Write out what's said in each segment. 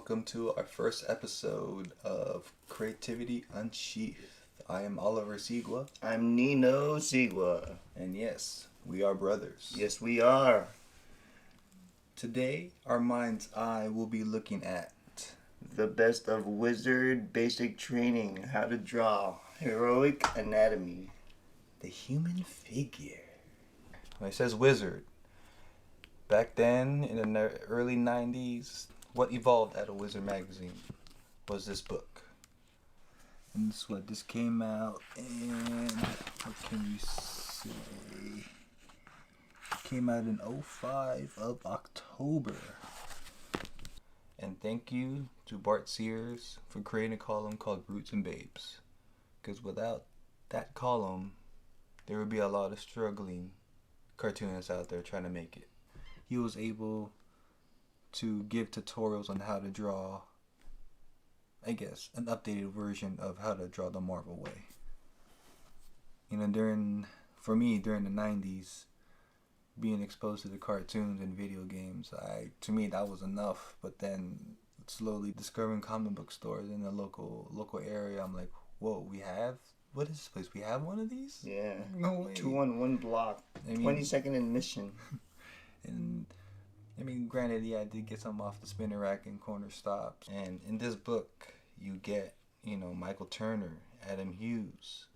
welcome to our first episode of Creativity Unsheathed. I am Oliver Sigua. I'm Nino Sigua. And yes, we are brothers. Yes, we are. Today, our mind's eye will be looking at the best of wizard basic training, how to draw, heroic anatomy. The human figure. When it says wizard, back then in the early 90s, what evolved out of Wizard magazine was this book. And this came out in, what can we say? It came out in 05 of October. And thank you to Bart Sears for creating a column called Roots and Babes. Because without that column, there would be a lot of struggling cartoonists out there trying to make it. He was able to give tutorials on how to draw, I guess, an updated version of how to draw the Marvel way. You know, during the 90s, being exposed to the cartoons and video games, to me that was enough. But then slowly discovering comic book stores in the local area, I'm like, whoa, what is this place? We have one of these? Yeah. No way. 2 on 1 block. 22nd admission. And I mean, granted, yeah, I did get some off the spinner rack and corner stops. And in this book, you get, Michael Turner, Adam Hughes,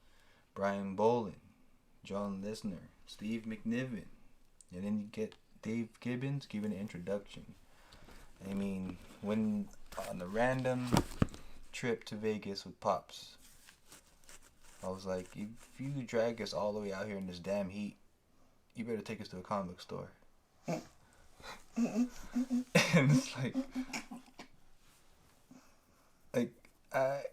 Brian Bolin, John Lisner, Steve McNiven. And then you get Dave Gibbons giving an introduction. I mean, when on a random trip to Vegas with Pops, I was like, if you drag us all the way out here in this damn heat, you better take us to a comic book store. And it's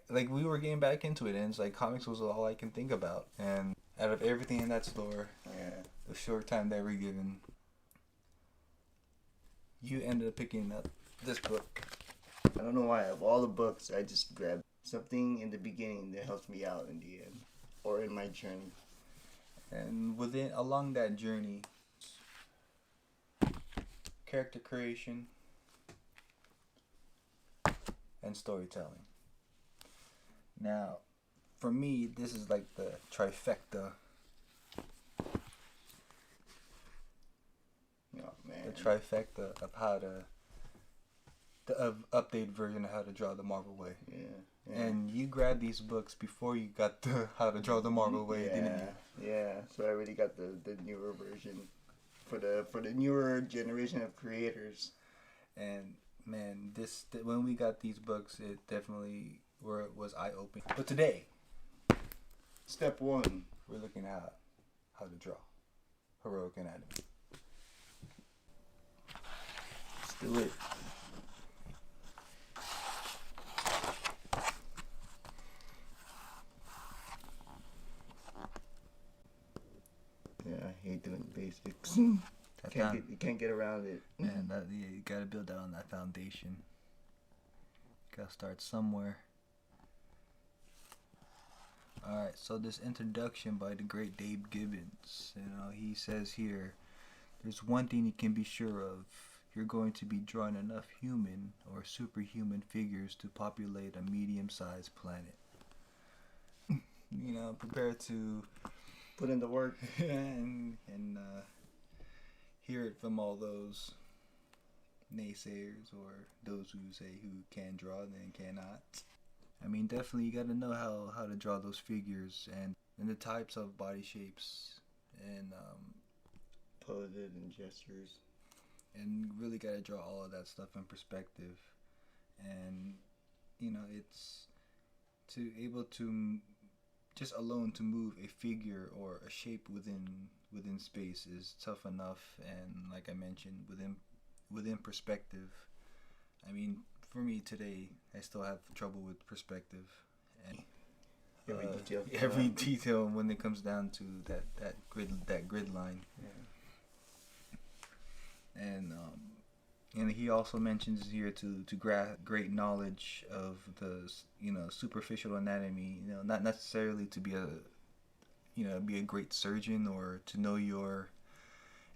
like we were getting back into it, and it's like comics was all I can think about. And out of everything in that store, the short time that we're given, you ended up picking up this book. I don't know why. Of all the books, I just grabbed something in the beginning that helps me out in the end, or in my journey. And along that journey, character creation and storytelling. Now, for me, this is like the trifecta. Oh, man. The trifecta of how the updated version of how to draw the Marvel way. Yeah. And you grabbed these books before you got the how to draw the Marvel way, didn't you? Yeah. So I already got the newer version for the newer generation of creators. And man, when we got these books, it definitely was eye-opening. But today, step 1, we're looking at how to draw heroic anatomy. Let's do it. Yeah, I hate doing basics. You can't get around it. Man, you gotta build that on that foundation. Gotta start somewhere. Alright, so this introduction by the great Dave Gibbons, he says here, there's one thing you can be sure of. You're going to be drawing enough human or superhuman figures to populate a medium-sized planet. Prepare to put in the work and hear it from all those naysayers or those who say who can draw and cannot. I mean, definitely you got to know how to draw those figures and the types of body shapes and poses and gestures, and really got to draw all of that stuff in perspective. And it's to able to just alone to move a figure or a shape within space is tough enough. And like I mentioned, within perspective, I mean, for me today, I still have trouble with perspective and every detail when it comes down to that grid line. Yeah. And he also mentions here to great knowledge of the superficial anatomy. Not necessarily to be a great surgeon or to know your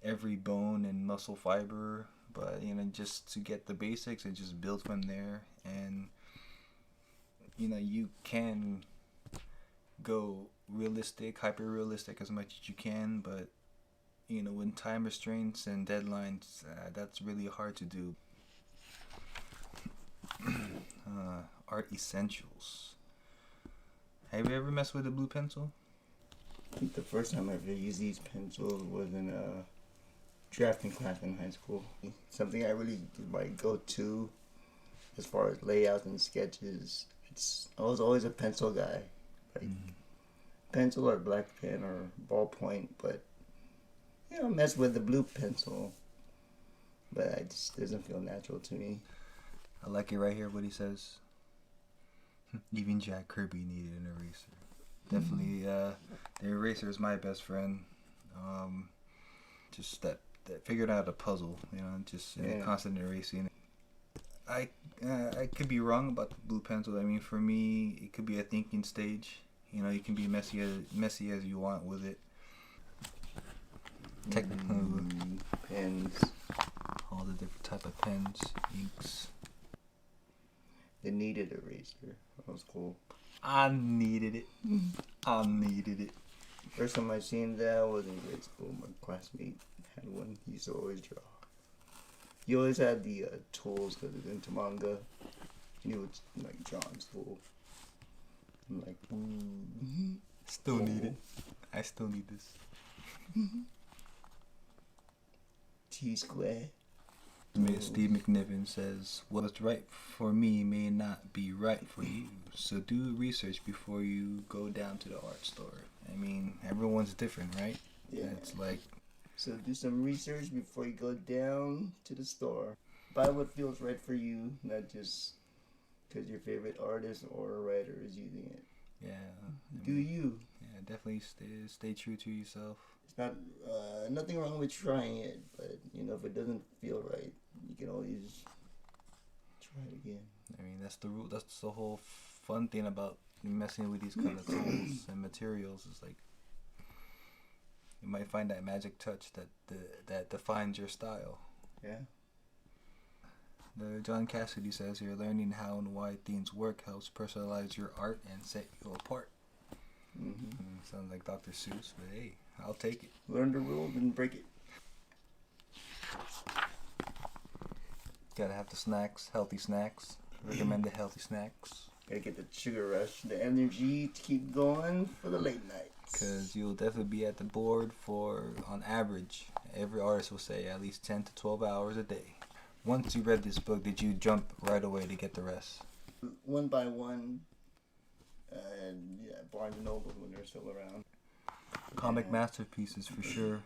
every bone and muscle fiber, But you know, just to get the basics and just build from there. And you know, you can go realistic, hyper realistic as much as you can, but you know, when time restraints and deadlines, that's really hard to do. Art essentials. Have you ever messed with a blue pencil? I think the first time I ever used these pencils was in a drafting class in high school. Something I really did my go-to as far as layouts and sketches. I was always a pencil guy, like pencil or black pen or ballpoint, but you know, mess with the blue pencil. But it just doesn't feel natural to me. I like it right here what he says. Even Jack Kirby needed an eraser. Definitely, the eraser is my best friend. Just that figured out a puzzle, you know, just constant erasing. I could be wrong about the blue pencil. I mean, for me, it could be a thinking stage. You know, you can be messy as you want with it. Technical pens, all the different type of pens, inks. The kneaded eraser. That was cool. I needed it. I needed it. First time I seen that was in grade school. My classmate had one. He used to always draw. He always had the tools because he's into manga. He would like drawing school. I'm like, still need it. I still need this. T-square. Steve McNiven says, what's right for me may not be right for you. So do research before you go down to the art store. I mean, everyone's different, right? Yeah. It's like... So do some research before you go down to the store. Buy what feels right for you, not just because your favorite artist or writer is using it. Yeah. Do you? Yeah, definitely stay true to yourself. It's not nothing wrong with trying it, but you know, if it doesn't feel right, you can always try it again. I mean, that's the rule. That's the whole fun thing about messing with these kind of tools and materials. Is like you might find that magic touch that defines your style. Yeah. The John Cassidy says here, learning how and why themes work helps personalize your art and set you apart. Sounds like Dr. Seuss, but hey, I'll take it. Learn the rules and break it. Gotta have the snacks, healthy snacks. Recommended healthy snacks. Gotta get the sugar rush, the energy to keep going for the late nights. Because you'll definitely be at the board for, on average, every artist will say at least 10 to 12 hours a day. Once you read this book, did you jump right away to get the rest? One by one. And yeah, Barnes & Noble when they're still around. Comic masterpieces for sure.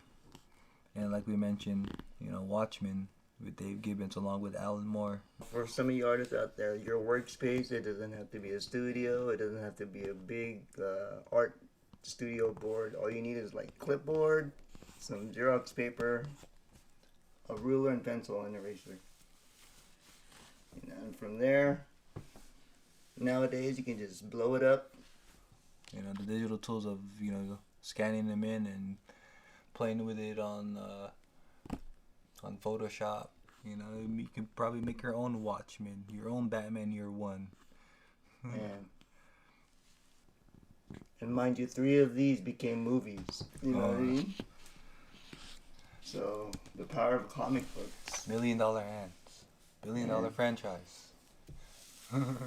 And like we mentioned, you know, Watchmen with Dave Gibbons along with Alan Moore. For some of you artists out there, your workspace, it doesn't have to be a studio. It doesn't have to be a big art studio board. All you need is like clipboard, some Xerox paper, a ruler and pencil and eraser. And from there, nowadays you can just blow it up. You know, the digital tools of, you know, scanning them in and playing with it on Photoshop. You know, you can probably make your own Watchmen, your own Batman Year One. And mind you, 3 of these became movies. You know what I mean? So, the power of comic books. $1 Million Hands. $1 billion franchise. Man,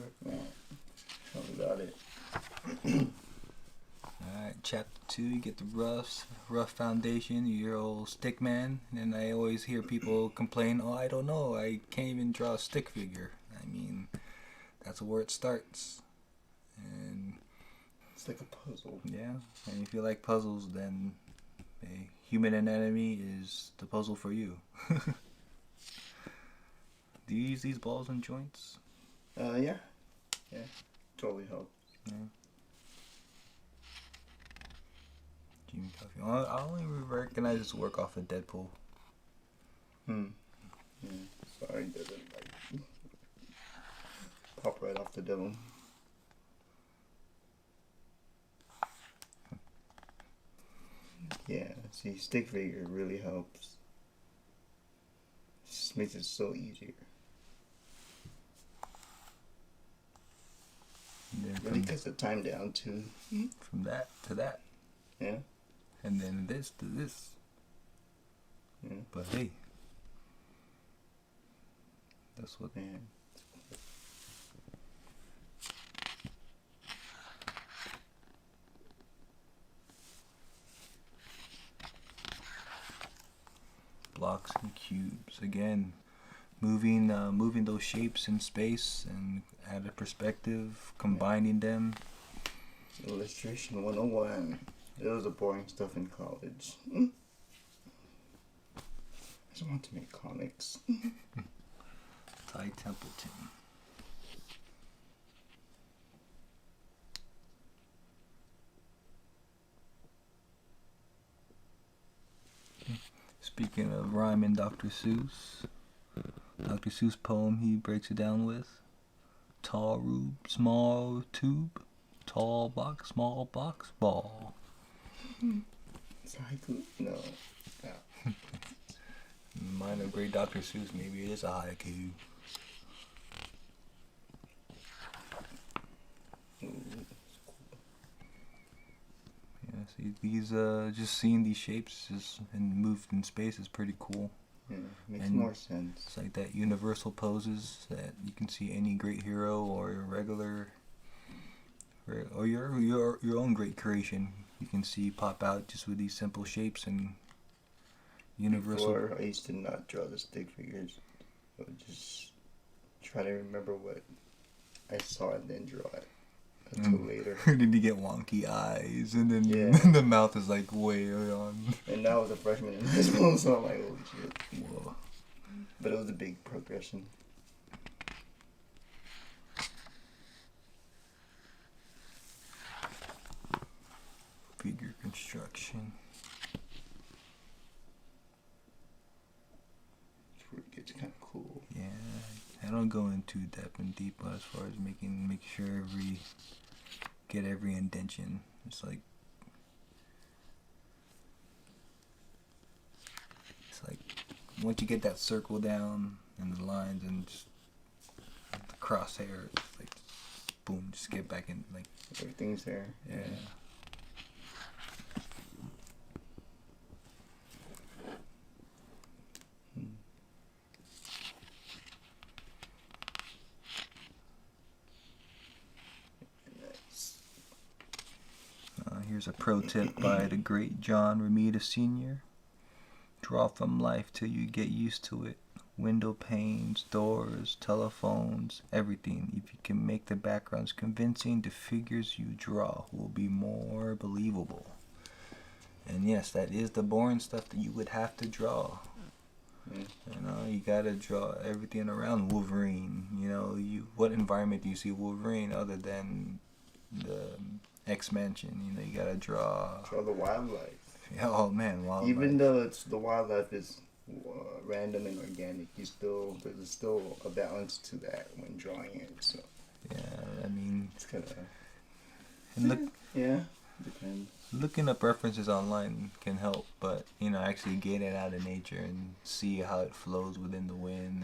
tell me about it. Alright, chapter 2, you get the rough foundation, your old stick man. And I always hear people complain, oh, I don't know, I can't even draw a stick figure. I mean, that's where it starts. And it's like a puzzle. Yeah, and if you like puzzles, then Human Anatomy is the puzzle for you. Do you use these balls and joints? Yeah. Yeah, totally help. Yeah. Jimmy Coffee. I only recognize this work off of Deadpool. Yeah, sorry, it doesn't like pop right off the dome. Yeah, see, stick figure really helps. Just makes it so easier. Really cuts the time down too. From that to that. Yeah. And then this to this. Yeah. But hey, that's what. Man. Blocks and cubes again, moving those shapes in space and add a perspective, combining them. Illustration 101. It was the boring stuff in college. I just want to make comics. Ty Templeton. Speaking of rhyming, Dr. Seuss poem, he breaks it down with tall rube, small tube, tall box, small box, ball. It's a haiku? No. Minor grade Dr. Seuss, maybe it is a haiku. Yeah, see, these just seeing these shapes and moved in space is pretty cool. Yeah, makes And more sense. It's like that universal poses that you can see any great hero or regular or your own great creation you can see pop out just with these simple shapes and universal. Before, I used to not draw the stick figures. I would just try to remember what I saw and then draw it until later. Then you get wonky eyes and then the mouth is like way on. And now I was a freshman in high school, so I'm like, holy shit. Whoa. But it was a big progression. Figure construction. It's where it gets kind of cool. Yeah, I don't go into depth and deep as far as make sure get every indentation. It's like once you get that circle down and the lines and just the crosshair, it's like boom, just get back in like Everything's there. yeah. Here's a pro tip by the great John Romita Sr. Draw from life till you get used to it. Window panes, doors, telephones, everything. If you can make the backgrounds convincing, the figures you draw will be more believable. And yes, that is the boring stuff that you would have to draw. You know, you gotta draw everything around Wolverine. You know, what environment do you see Wolverine other than the X-Mansion? You know, you gotta draw the wildlife. Yeah, oh man, wildlife. Even though the wildlife is random and organic, there's still a balance to that when drawing it. So yeah, I mean, it's kind of depends. Looking up references online can help, but you know, actually get it out of nature and see how it flows within the wind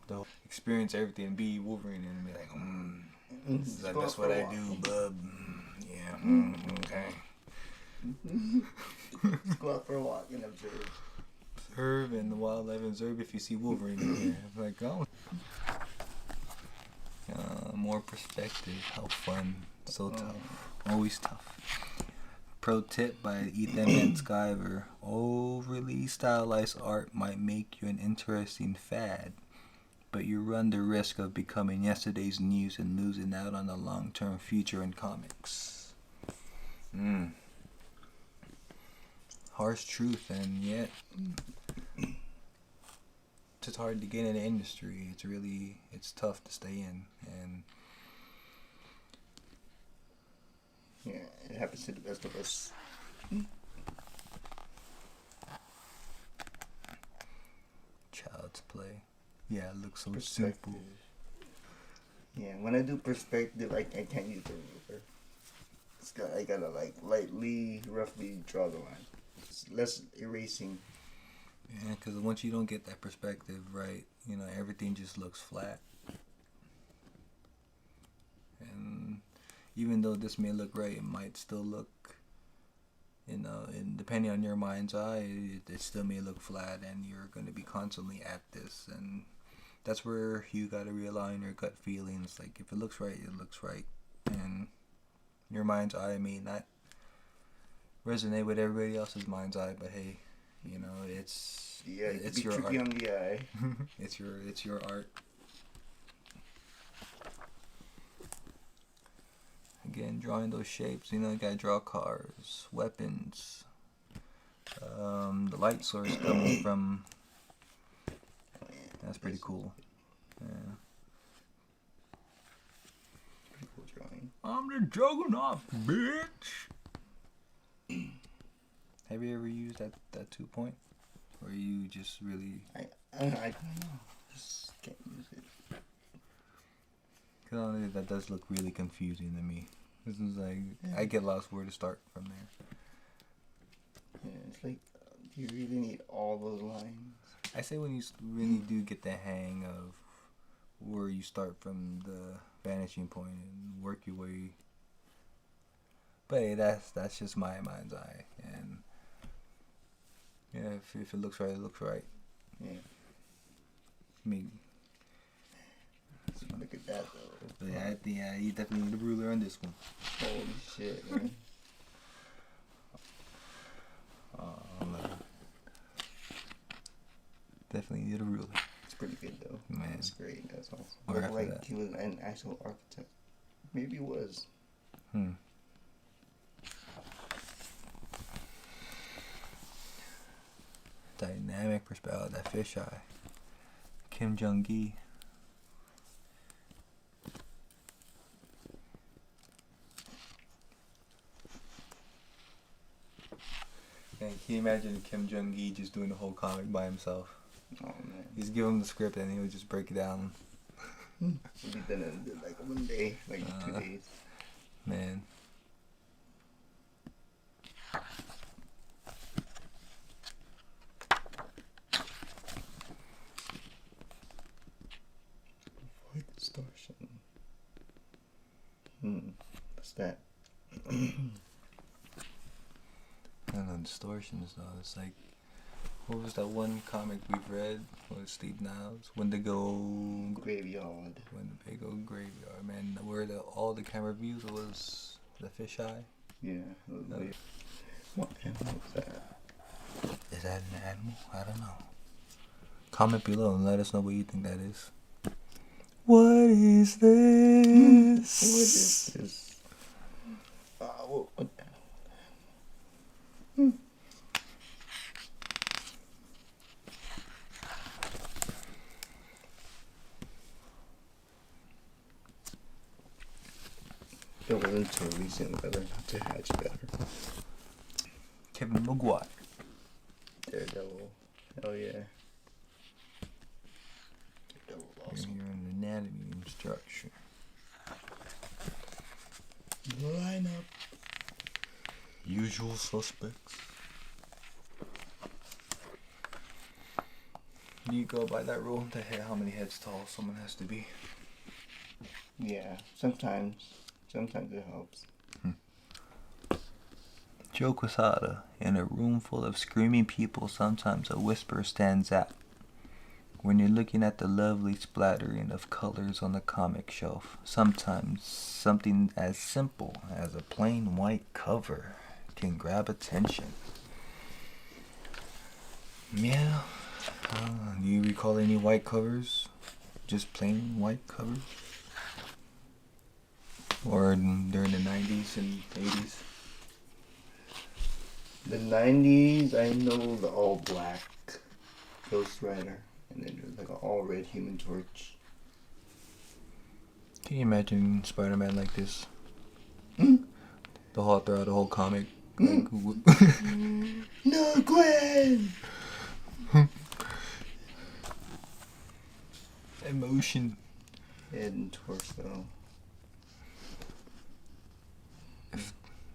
and experience everything. Be Wolverine and be like, that's what I do, bub. Yeah, okay. Just go out for a walk and observe. Observe and the wildlife. Observe if you see Wolverine in here. Like, oh. More perspective. How fun. So tough. Always tough. Pro tip by Ethan Van Sciver. Overly stylized art might make you an interesting fad, but you run the risk of becoming yesterday's news and losing out on the long-term future in comics. Harsh truth, and yet it's hard to get in the industry. It's tough to stay in, and yeah, it happens to the best of us. Child's play. Yeah, it looks so simple. Yeah, when I do perspective, I can't use the ruler. I gotta like roughly draw the line. It's less erasing. Yeah, because once you don't get that perspective right, you know, everything just looks flat. And even though this may look right, it might still look, you know, and depending on your mind's eye, it still may look flat, and you're going to be constantly at this. And that's where you got to rely on your gut feelings. Like, if it looks right, it looks right. And your mind's eye may not resonate with everybody else's mind's eye, but hey, you know, it's your tricky art. on the eye. It's your art. Again, drawing those shapes, you know, you gotta draw cars, weapons, the light source coming from. That's pretty cool. Yeah. Pretty cool drawing. I'm the Juggernaut, bitch. Have you ever used that 2-point? Or you just really... I don't know. Just can't use it. Cause that does look really confusing to me. This is like... I get lost where to start from there. Yeah, it's like, do you really need all those lines? I say when you really do get the hang of where you start from the vanishing point and work your way... But hey, that's just my mind's eye. And... yeah, if it looks right, it looks right. Yeah. I mean, look at that though. But yeah, I think you definitely need a ruler on this one. Holy shit, man. Definitely need a ruler. It's pretty good though. Man, that's great. That's awesome. Or Looked like that. he was an actual architect. Maybe he was. Dynamic perspective, that fisheye. Kim Jong-gi. And can you imagine Kim Jong-gi just doing the whole comic by himself? Oh man. He's give him the script and he would just break it down. He'd be done in like 1 day, like 2 days. Man. Avoid distortion. What's that? I don't know, distortions though. It's like, what was that one comic we've read with Steve Niles? Wendigo Graveyard. Wendigo Graveyard, man. Where all the camera views was the fisheye. Yeah. What animal was that? Is that an animal? I don't know. Comment below and let us know what you think that is. What is this? What is this? What? It wasn't until recently I learned how to hatch better. Kevin McGuire. Daredevil. Hell yeah. Daredevil awesome. You're an anatomy instruction. Line up. Usual suspects. Do you go by that rule? How many heads tall someone has to be? Yeah, sometimes it helps. Joe Quesada. In a room full of screaming people, sometimes a whisper stands out. When you're looking at the lovely splattering of colors on the comic shelf, sometimes something as simple as a plain white cover can grab attention. Yeah. Do you recall any white covers? Just plain white covers? Or during the 90s and 80s? The 90s, I know the all black Ghost Rider, and then there's like an all red Human Torch. Can you imagine SpiderMan like this? Throughout the whole comic. No, Gwen! Emotion. Head and torso.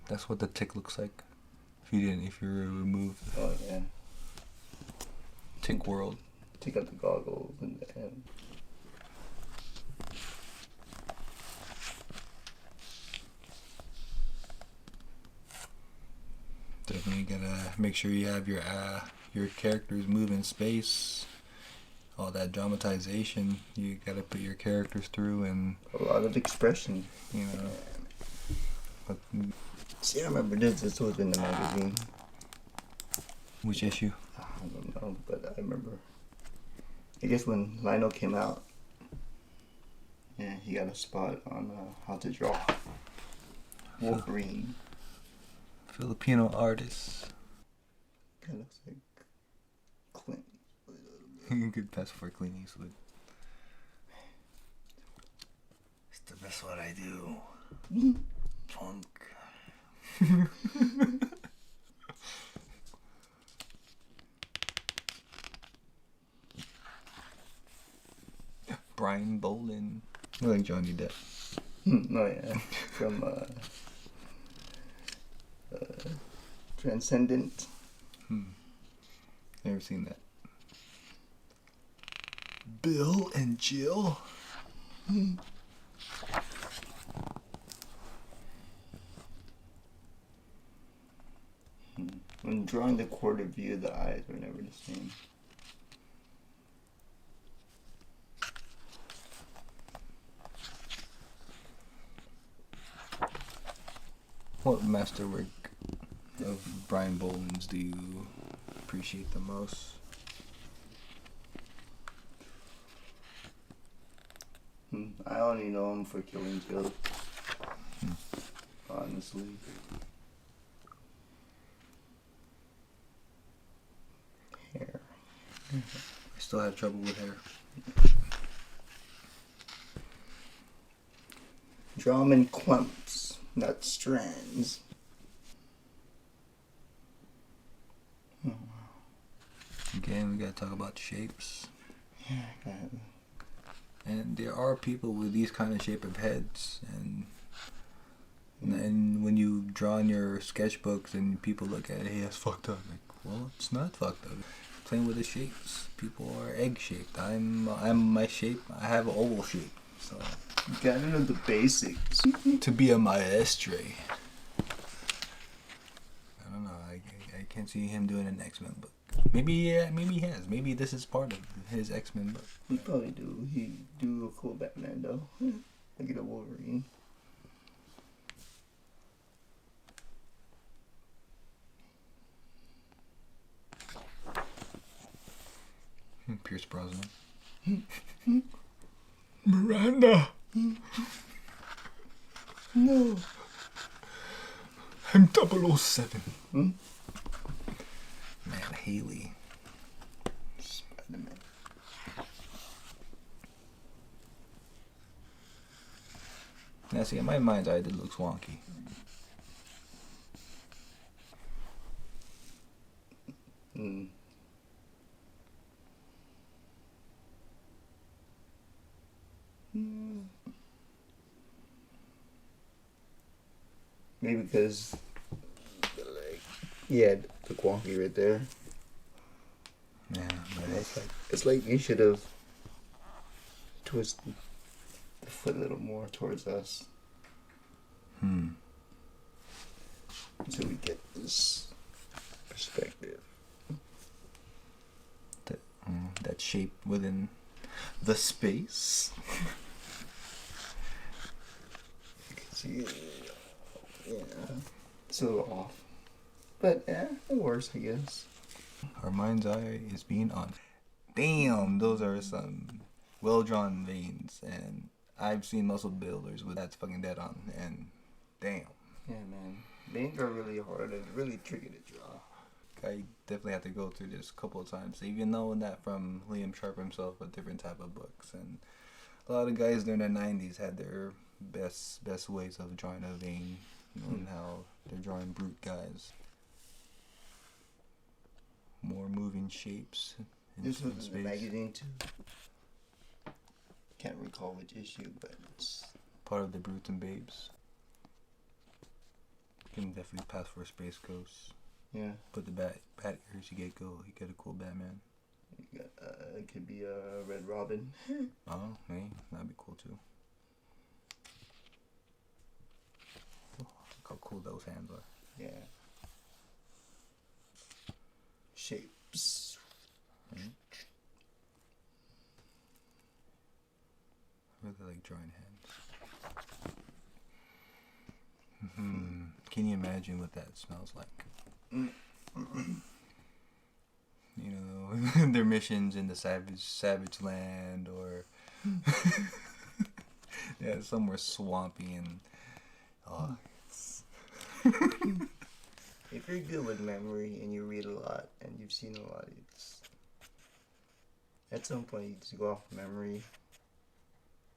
That's what the tick looks like. If you removed. Oh yeah. Tink World. Take out the goggles and the end. Definitely gotta make sure you have your characters move in space. All that dramatization you gotta put your characters through, and a lot of expression. You know. But, see, I remember this. This was in the magazine. Which issue? I don't know, but I remember. I guess when Lino came out, yeah, he got a spot on how to draw Wolverine. Filipino artist. Kind of looks like Clint. Good pass for Clint Eastwood. It's the best what I do. Punk. Brian Bolin. I like Johnny Depp. Oh yeah, from Transcendent. Never seen that. Bill and Jill. When drawing the quarter view, the eyes were never the same. What masterwork of Brian Bolin's do you appreciate the most? I only know him for Killing Joke. Honestly. Hair. I still have trouble with hair. Draw 'em in clumps, not strands. Again, we gotta talk about shapes. Yeah, I got it. And there are people with these kind of shape of heads, and when you draw in your sketchbooks and people look at it, hey, that's fucked up. Like, well, it's not fucked up. Playing with the shapes. People are egg shaped. I'm my shape. I have an oval shape. So you gotta know the basics. To be a maestre. I don't know. I can't see him doing an X-Men book. Maybe he has. Maybe this is part of his X-Men book. He probably do. He do a cool Batman though. Look at a Wolverine. Pierce Brosnan. Miranda. No. I'm 007. Hmm? Man, Haley. SpiderMan. Now see, in my mind's eye, it looks wonky. Mm. Maybe because, like, yeah, the wonky right there. Yeah, but It's like you should have twisted the foot a little more towards us. So we get this perspective. That shape within the space. You can see, yeah, it's a little off. But yeah, it works, I guess. Our mind's eye is being on. Damn, those are some well-drawn veins, and I've seen muscle builders with that's fucking dead on, and damn. Yeah, man. Veins are really hard and really tricky to draw. I definitely have to go through this a couple of times, even knowing that from Liam Sharp himself, a different type of books, and a lot of guys during the 90s had their best ways of drawing a vein, and how they're drawing brute guys. More moving shapes. This was in the magazine too. Can't recall which issue, but it's part of the Brutes and Babes. Can definitely pass for a Space Ghost. Yeah. Put the bat ears, you get a cool Batman. It could be a Red Robin. Oh, hey, that'd be cool too. Look how cool those hands are. Yeah. Shapes. Mm-hmm. I really like drawing hands. Can you imagine what that smells like? You know, their missions in the savage land, or yeah, somewhere swampy and If you're good with memory and you read a lot and you've seen a lot, it's at some point you just go off memory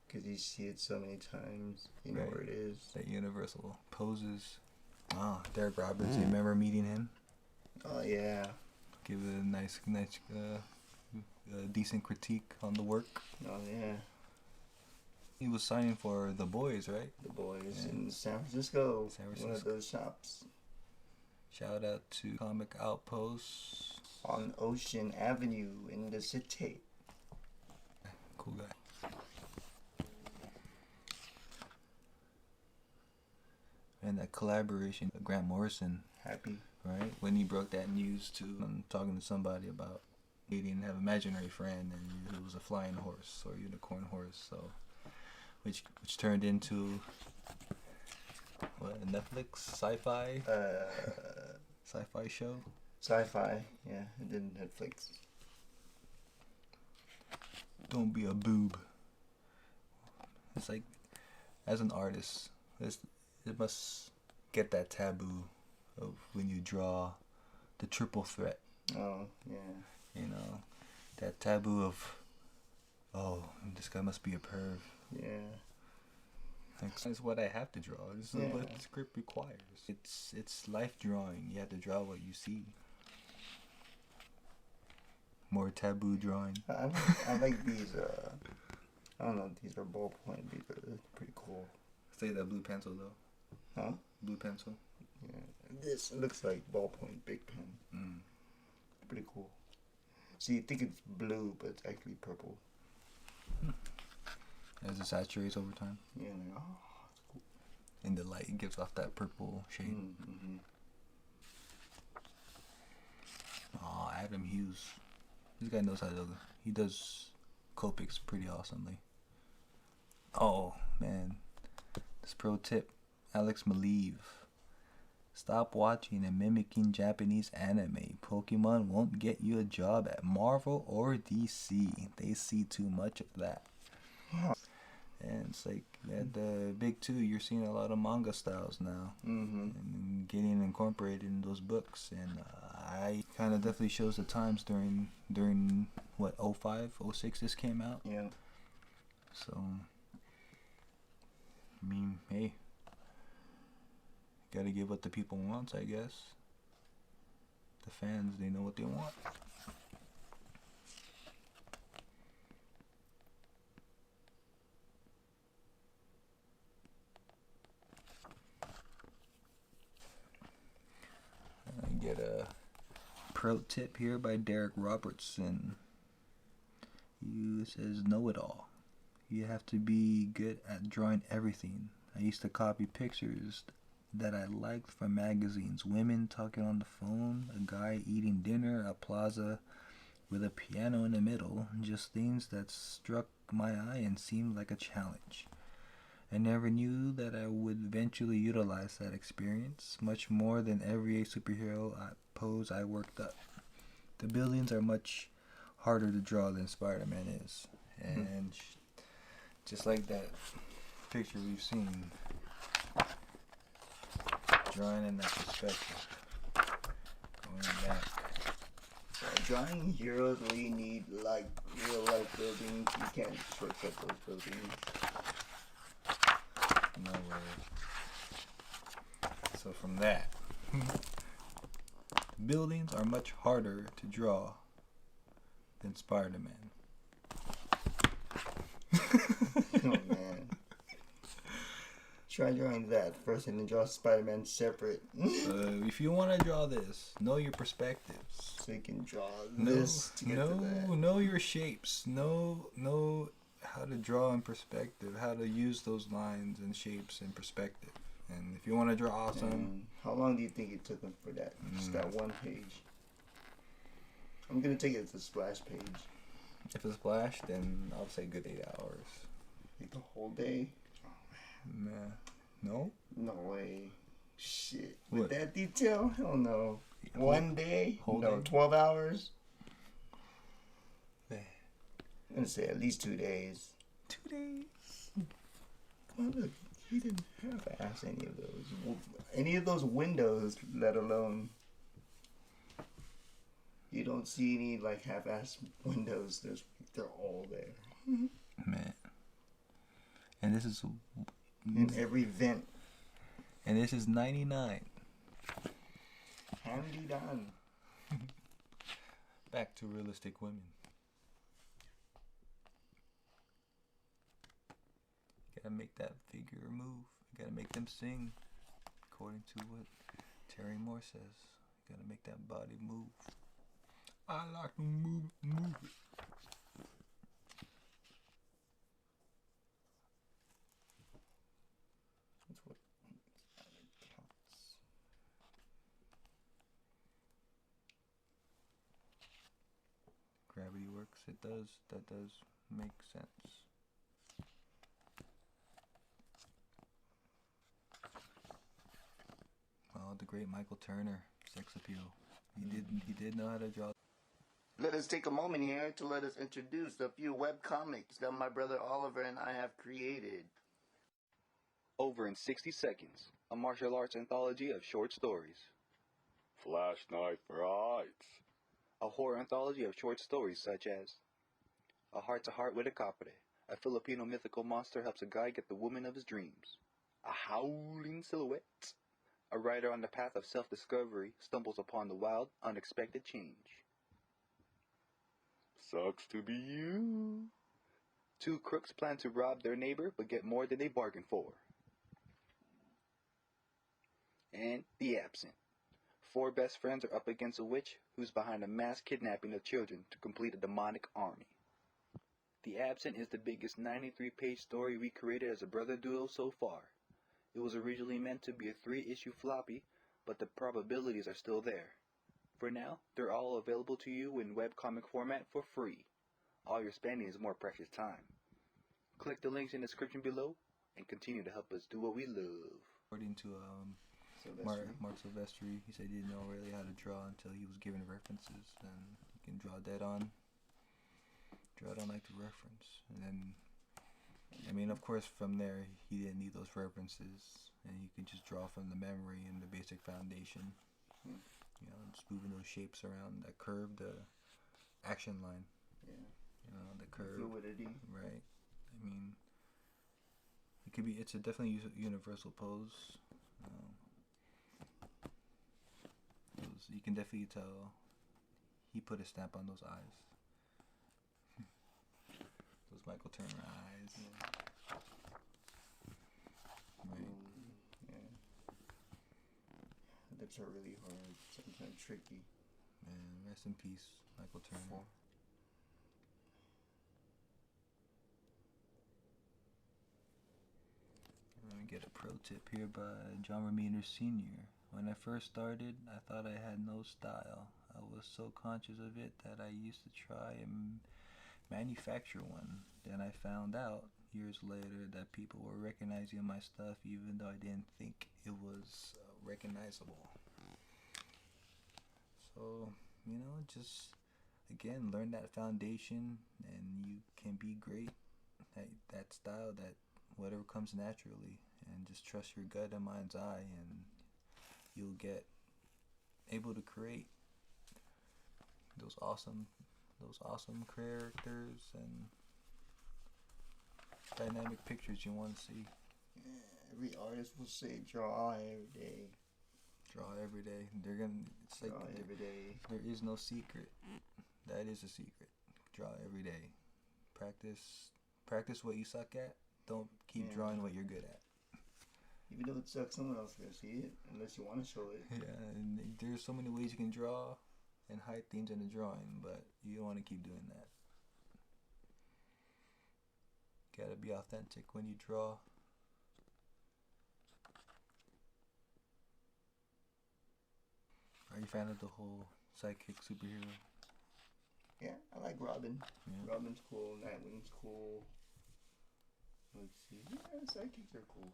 because you see it so many times. You know where it is. That universal poses. Ah, Derek Roberts. You remember meeting him? Oh yeah. Give it a nice, decent critique on the work. Oh yeah. He was signing for The Boys, right? The Boys in San Francisco. One of those shops. Shout out to Comic Outpost on Ocean Avenue in the city. Cool guy. And that collaboration with Grant Morrison. Happy. Right? When he broke that news to talking to somebody about he didn't have an imaginary friend and it was a flying horse or unicorn horse, so which turned into what, a Netflix sci-fi sci-fi show? Sci-fi, yeah, it did Netflix. Don't be a boob. It's like, as an artist, it must get that taboo of when you draw the triple threat. Oh, yeah. You know, that taboo of, oh, this guy must be a perv. Yeah. That's what I have to draw. This is what the script requires. It's life drawing. You have to draw what you see. More taboo drawing. I like these. I don't know. These are ballpoint. These are pretty cool. Say that blue pencil though. Huh? Blue pencil. Yeah. This looks like ballpoint big pen. Pretty cool. So you think it's blue, but it's actually purple. As it saturates over time. Yeah. Like, oh, that's cool. In the light, it gives off that purple shade. Mm-hmm. Oh, Adam Hughes. This guy knows how to do it. He does Comix pretty awesomely. Oh, man. This pro tip. Alex Maleev. Stop watching and mimicking Japanese anime. Pokemon won't get you a job at Marvel or DC. They see too much of that. And it's like at the big two, you're seeing a lot of manga styles now, and getting incorporated in those books. And I kind of definitely shows the times during what 05, 06 this came out. Yeah. So I mean, hey, gotta give what the people want, I guess. The fans, they know what they want. I get a pro tip here by Derek Robertson. He says, know it all. You have to be good at drawing everything. I used to copy pictures that I liked from magazines. Women talking on the phone, a guy eating dinner, a plaza with a piano in the middle. Just things that struck my eye and seemed like a challenge. I never knew that I would eventually utilize that experience, much more than every superhero pose I worked up. The buildings are much harder to draw than SpiderMan is. And just like that picture we've seen, drawing in that perspective, going back. Drawing heroes where you need like real life buildings, you can't shortcut those buildings. No way. So from that, buildings are much harder to draw than SpiderMan. Oh man. Try drawing that first and then draw Spider-Man separate. If you want to draw this, know your perspectives. So you can draw this to get to that. Know your shapes. Know how to draw in perspective. How to use those lines and shapes in perspective. And if you want to draw awesome. And how long do you think it took him for that? Just that one page. I'm gonna take it as a splash page. If it's splash, then I'll say good 8 hours. Like the whole day? Nah. No? No way. Shit. What? With that detail? Hell no. One day? Whole No, day? 12 hours? Yeah. I'm gonna say at least 2 days. 2 days. Well, look, he didn't half-ass any of those windows, let alone. You don't see any like half-ass windows. They're all there. Man. And this is In every vent. And this is 99. Handy done. Back to realistic women. You gotta make that figure move. You gotta make them sing. According to what Terry Moore says. You gotta make that body move. I like to move it. That's what counts. Gravity works. It does. That does make sense. Well, the great Michael Turner, sex appeal. He did know how to draw. Let us take a moment here to let us introduce a few webcomics that my brother Oliver and I have created. Over in 60 Seconds, a martial arts anthology of short stories. Flash Night Frights. A horror anthology of short stories such as A Heart to Heart with a Capre. A Filipino mythical monster helps a guy get the woman of his dreams. A Howling Silhouette. A writer on the path of self-discovery stumbles upon the wild, unexpected change. Sucks to be you. Two crooks plan to rob their neighbor but get more than they bargained for. And The Absent. Four best friends are up against a witch who's behind a mass kidnapping of children to complete a demonic army. The Absent is the biggest 93-page story we created as a brother duo so far. It was originally meant to be a 3-issue floppy, but the probabilities are still there. For now, they're all available to you in webcomic format for free. All you're spending is more precious time. Click the links in the description below and continue to help us do what we love. According to Mark Vestry, he said he didn't know really how to draw until he was given references, and you can draw it on like the reference. And then, I mean, of course, from there, he didn't need those references, and you could just draw from the memory and the basic foundation. You know, just moving those shapes around that curve, the action line. Yeah. You know, the curve. Fluidity. Right. I mean, it could be. It's a definitely universal pose. You can definitely tell he put a stamp on those eyes. Those Michael Turner eyes. Yeah. Right. Yeah. Lips are really hard. Sometimes tricky. Man, rest in peace, Michael Turner. Let me get a pro tip here by John Romita Sr. When I first started, I thought I had no style. I was so conscious of it that I used to try and manufacture one. Then I found out years later that people were recognizing my stuff even though I didn't think it was recognizable. So, you know, just again, learn that foundation and you can be great at that style, that whatever comes naturally, and just trust your gut and mind's eye, and you'll get able to create those awesome characters and dynamic pictures you want to see. Yeah, every artist will say draw every day. Draw every day. It's like draw every day. There is no secret. That is a secret. Draw every day. Practice what you suck at. Don't keep drawing what you're good at. Even though it sucks, someone else is gonna see it unless you want to show it. Yeah, and there's so many ways you can draw and hide things in a drawing, but you don't want to keep doing that. Gotta be authentic when you draw. Are you a fan of the whole sidekick superhero? Yeah, I like Robin. Yeah. Robin's cool. Nightwing's cool. Let's see. Yeah, sidekicks are cool.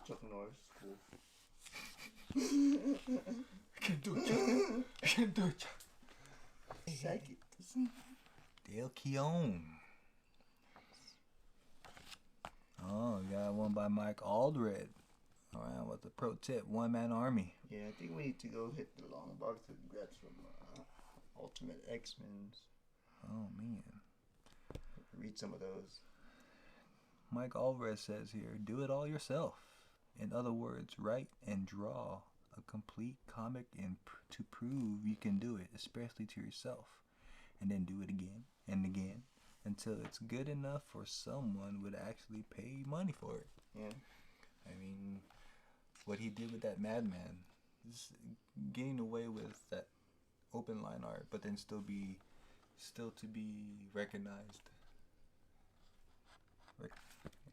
Chuck Norris is cool. I can't do it, Chuck. I can't do it, Chuck. Sidekicks. Dale Keown. Oh, we got one by Mike Aldred. Alright, what's the pro tip? One-man army. Yeah, I think we need to go hit the long box and grab some Ultimate X-Men's. Oh, man. Read some of those. Mike Alvarez says here, do it all yourself. In other words, write and draw a complete comic to prove you can do it, especially to yourself. And then do it again and again until it's good enough for someone would actually pay money for it. Yeah. I mean, what he did with that Madman is getting away with that open line art, but then still to be recognized.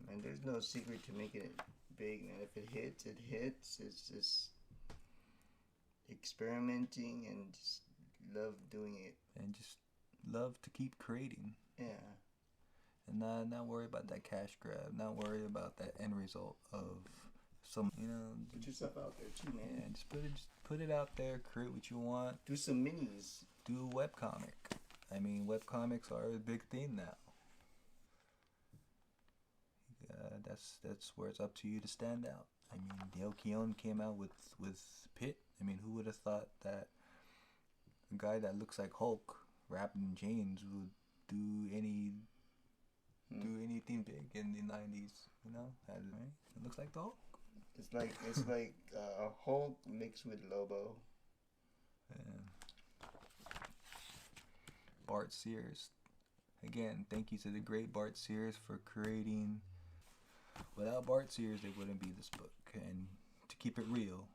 And there's no secret to making it big, man. If it hits, it hits. It's just experimenting and just love doing it. And just love to keep creating. Yeah. And not worry about that cash grab. Not worry about that end result of some, Put yourself out there too, man. Yeah, just put it out there. Create what you want. Do some minis. Do a webcomic. I mean, webcomics are a big thing now. That's where it's up to you to stand out. I mean, Dale Keown came out with Pit. I mean, who would have thought that a guy that looks like Hulk wrapped in chains would do anything big in the 90s? Right? It looks like the Hulk. It's like Hulk mixed with Lobo. Yeah. Bart Sears. Again, thank you to the great Bart Sears for creating. Without Bart Sears, there wouldn't be this book. And to keep it real,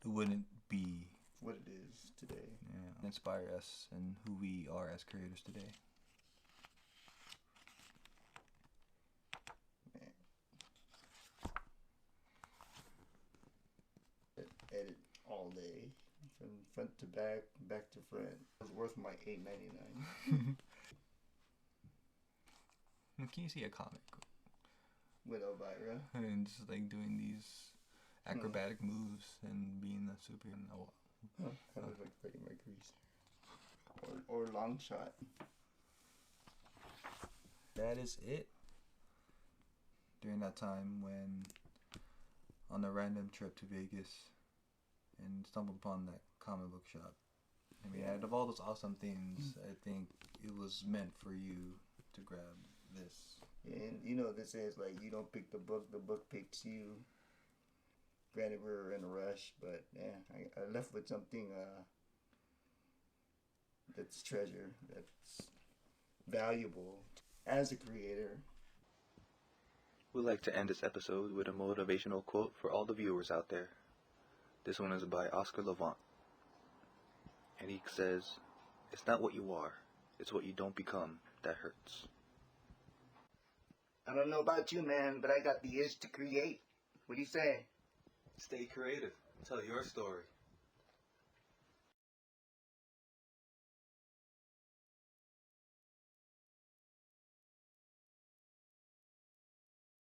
it wouldn't be what it is today. Yeah, inspire us and who we are as creators today. Man. Edit all day, from front to back, back to front. It was worth my $8.99. Can you see a comic? With Elvira. And just like doing these acrobatic moves and being a superhero. I look like Freddie Mercury's. Or Long Shot. That is it. During that time when on a random trip to Vegas and stumbled upon that comic book shop. I mean, out of all those awesome things, I think it was meant for you to grab this. And this is like you don't pick the book picks you. Granted, we were in a rush, but yeah, I left with something that's treasure, that's valuable as a creator. We'd like to end this episode with a motivational quote for all the viewers out there. This one is by Oscar Levant. And he says, "It's not what you are, it's what you don't become that hurts." I don't know about you, man, but I got the itch to create. What do you say? Stay creative. Tell your story.